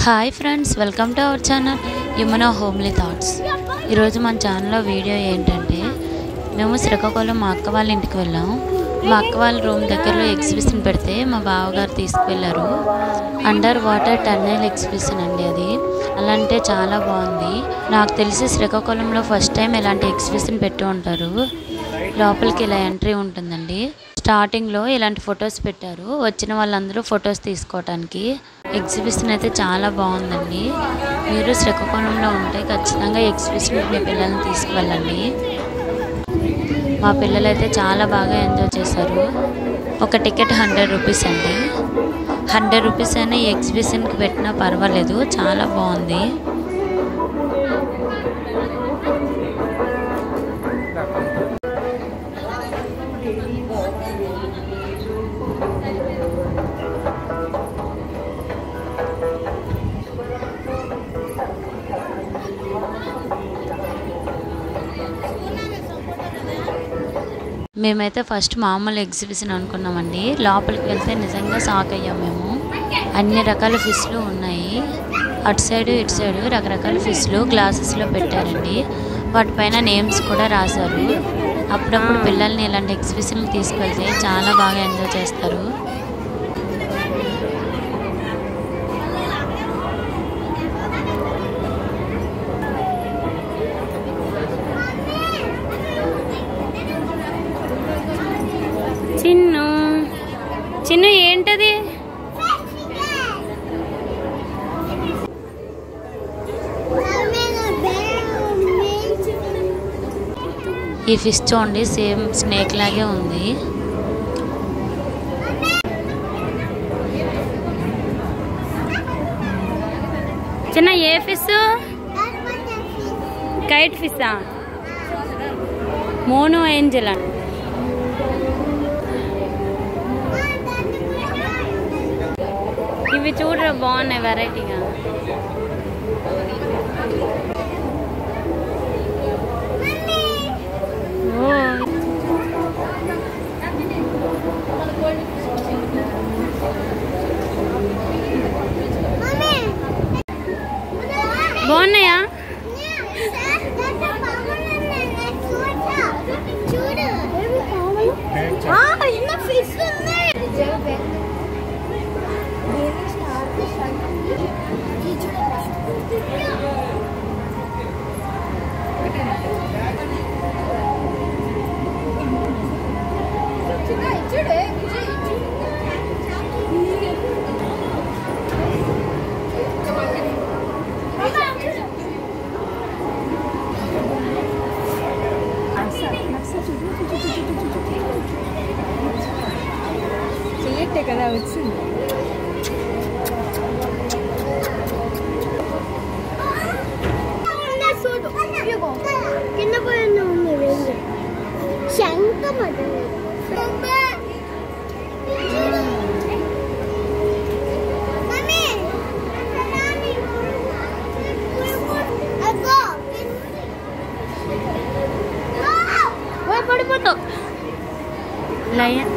Hi friends, welcome to our channel Yamuna homely thoughts. ఈరోజు మన ఛానల్లో వీడియో ఏంటంటే, మేము శ్రీకాకుళం మా అక్క వాళ్ళ ఇంటికి వెళ్ళాము. మా అక్క వాళ్ళ రూమ్ దగ్గరలో ఎగ్జిబిషన్ పెడితే మా బావగారు తీసుకువెళ్ళారు. అండర్ వాటర్ టన్నెల్ ఎగ్జిబిషన్ అండి అది. అలా అంటే చాలా బాగుంది. నాకు తెలిసి శ్రీకాకుళంలో ఫస్ట్ టైం ఇలాంటి ఎగ్జిబిషన్ పెట్టి ఉంటారు. లోపలికి ఇలా ఎంట్రీ ఉంటుందండి. స్టార్టింగ్లో ఇలాంటి ఫొటోస్ పెట్టారు, వచ్చిన వాళ్ళందరూ ఫొటోస్ తీసుకోవటానికి. ఎగ్జిబిషన్ అయితే చాలా బాగుందండి. మీరు శ్రీకాకుళంలో ఉంటే ఖచ్చితంగా ఎగ్జిబిషన్కి మీ పిల్లల్ని తీసుకువెళ్ళండి. మా పిల్లలు అయితే చాలా బాగా ఎంజాయ్ చేశారు. ఒక టికెట్ 100 రూపీస్ అండి. 100 రూపీస్ అయినా ఈ ఎగ్జిబిషన్కి పెట్టినా పర్వాలేదు, చాలా బాగుంది. మేమైతే ఫస్ట్ మామూలు ఎగ్జిబిషన్ అనుకున్నామండి. లోపలికి వెళ్తే నిజంగా షాక్ అయ్యాం మేము. అన్ని రకాల ఫిష్లు ఉన్నాయి. అటు సైడు ఇటు సైడు రకరకాల ఫిష్లు గ్లాసెస్లో పెట్టారండి. వాటిపైన నేమ్స్ కూడా రాశారు. అప్పుడప్పుడు పిల్లల్ని ఇలాంటి ఎగ్జిబిషన్కి తీసుకెళ్తే చాలా బాగా ఎంజాయ్ చేస్తారు. చిన్ను చిన్ను ఏంటది? ఈ ఫిష్ చూడండి, సేమ్ స్నేక్ లాగే ఉంది. చిన్న ఏ ఫిష్? కైట్ ఫిషా? Mono angel. ఇవి చూడరా, బాగున్నాయి వెరైటీగా. బాగున్నాయా? చెయ్యట్టే కదా వచ్చింది. కింద పోయిన శంఖం పడిపోతావు. లయన్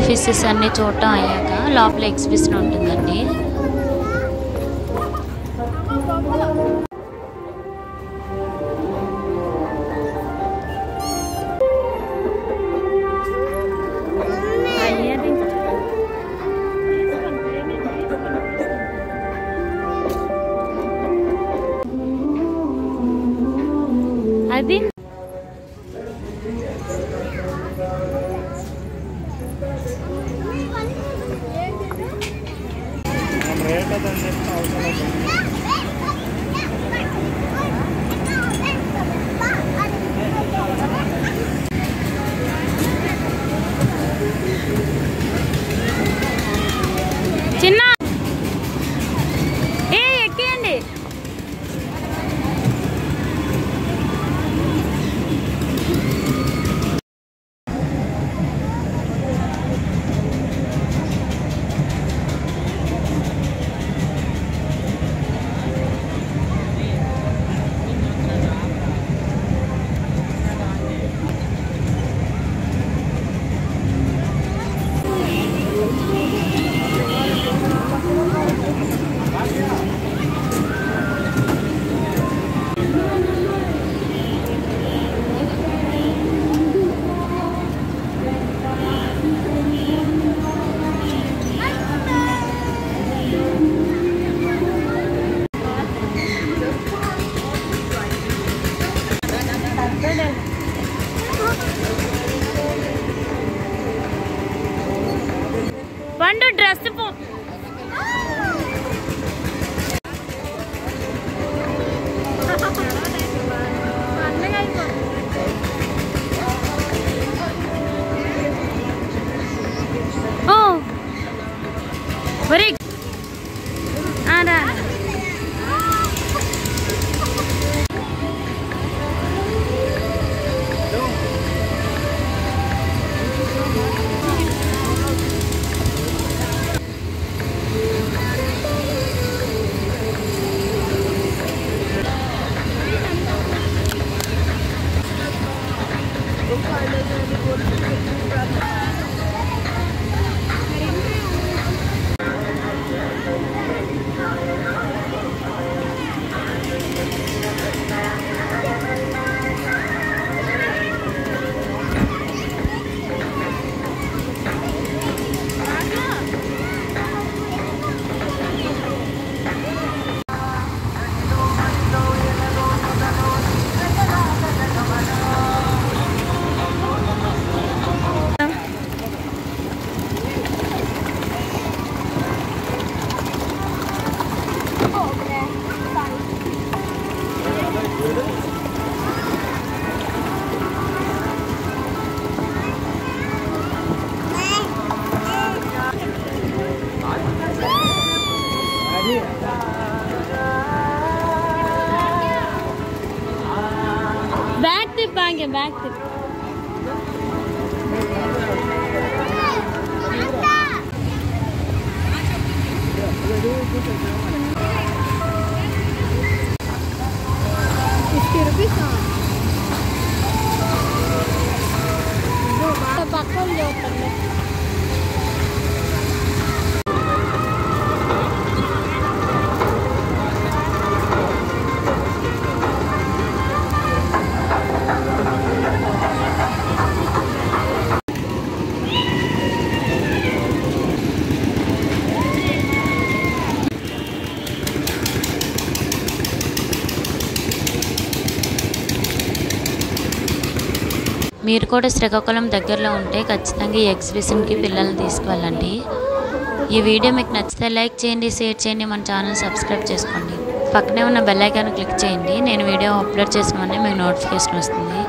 ఫిషెస్ అన్నీ చూడటం అయ్యాక లోపల ఎగ్జిబిషన్ ఉంటుందండి. అది చిన్న ఎక్కియండి. పండు డ్రెస్ ఒరే రా. बैग टिप आएंगे बैग टिप మీరు కూడా శ్రీకాకుళం దగ్గరలో ఉంటే ఖచ్చితంగా ఈ ఎగ్జిబిషన్కి పిల్లల్ని తీసుకువెళ్ళండి. ఈ వీడియో మీకు నచ్చితే లైక్ చేయండి, షేర్ చేయండి, మన ఛానల్ సబ్స్క్రైబ్ చేసుకోండి. పక్కనే ఉన్న బెల్ ఐకాన్ క్లిక్ చేయండి. నేను వీడియో అప్లోడ్ చేసిన వెంటనే మీకు నోటిఫికేషన్ వస్తుంది.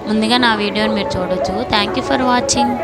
ముందుగా నా వీడియోని మీరు చూడొచ్చు. Thank you for watching.